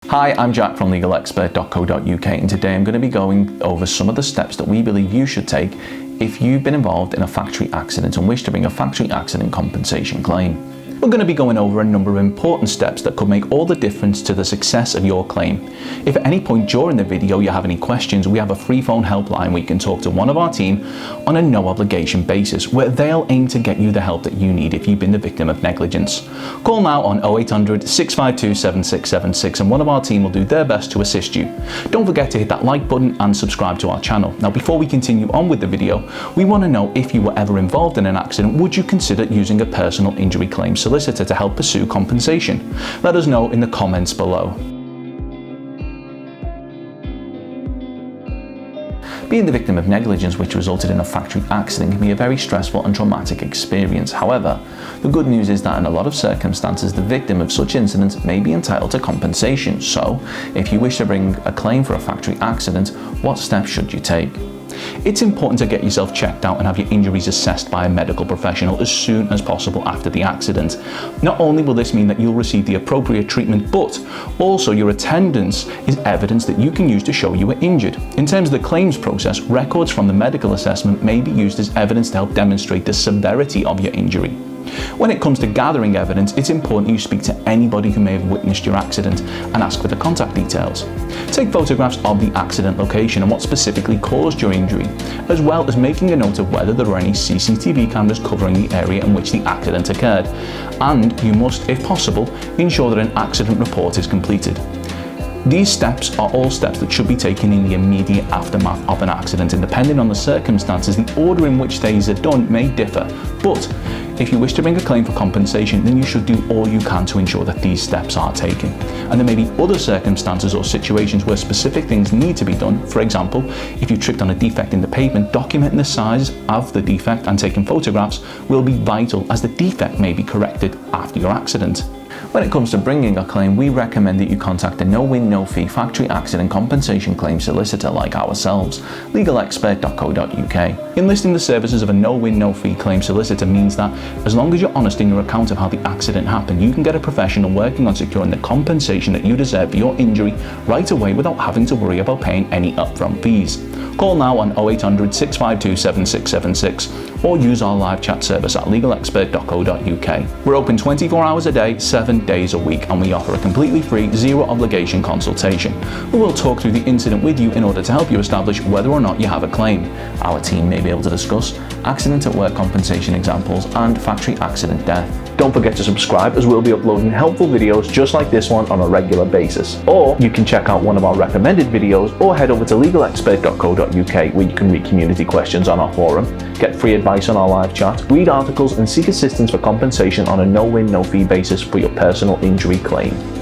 Hi, I'm Jack from legalexpert.co.uk, and today I'm going to be going over some of the steps that we believe you should take if you've been involved in a factory accident and wish to bring a factory accident compensation claim. We're going to be going over a number of important steps that could make all the difference to the success of your claim. If at any point during the video you have any questions, we have a free phone helpline where you can talk to one of our team on a no obligation basis, where they'll aim to get you the help that you need if you've been the victim of negligence. Call now on 0800 652 7676 and one of our team will do their best to assist you. Don't forget to hit that like button and subscribe to our channel. Now, before we continue on with the video, we want to know if you were ever involved in an accident, would you consider using a personal injury claim solicitor to help pursue compensation? Let us know in the comments below. Being the victim of negligence which resulted in a factory accident can be a very stressful and traumatic experience. However, the good news is that in a lot of circumstances, the victim of such incidents may be entitled to compensation. So, if you wish to bring a claim for a factory accident, what steps should you take? It's important to get yourself checked out and have your injuries assessed by a medical professional as soon as possible after the accident. Not only will this mean that you'll receive the appropriate treatment, but also your attendance is evidence that you can use to show you were injured. In terms of the claims process, records from the medical assessment may be used as evidence to help demonstrate the severity of your injury. When it comes to gathering evidence, it's important you speak to anybody who may have witnessed your accident and ask for the contact details. Take photographs of the accident location and what specifically caused your injury, as well as making a note of whether there are any CCTV cameras covering the area in which the accident occurred. And you must, if possible, ensure that an accident report is completed. These steps are all steps that should be taken in the immediate aftermath of an accident, and depending on the circumstances, the order in which these are done may differ. But if you wish to bring a claim for compensation, then you should do all you can to ensure that these steps are taken. And there may be other circumstances or situations where specific things need to be done. For example, if you tripped on a defect in the pavement, documenting the size of the defect and taking photographs will be vital, as the defect may be corrected after your accident. When it comes to bringing a claim, we recommend that you contact a no-win, no-fee factory accident compensation claim solicitor like ourselves, legalexpert.co.uk. Enlisting the services of a no-win, no-fee claim solicitor means that as long as you're honest in your account of how the accident happened, you can get a professional working on securing the compensation that you deserve for your injury right away without having to worry about paying any upfront fees. Call now on 0800 652 7676 or use our live chat service at legalexpert.co.uk. We're open 24 hours a day, 7 days a week, and we offer a completely free, zero obligation consultation. We will talk through the incident with you in order to help you establish whether or not you have a claim. Our team may be able to discuss accident at work compensation examples and factory accident death. Don't forget to subscribe, as we'll be uploading helpful videos just like this one on a regular basis. Or you can check out one of our recommended videos or head over to legalexpert.co.uk where you can read community questions on our forum, get free advice on our live chat, read articles and seek assistance for compensation on a no-win, no-fee basis for your personal injury claim.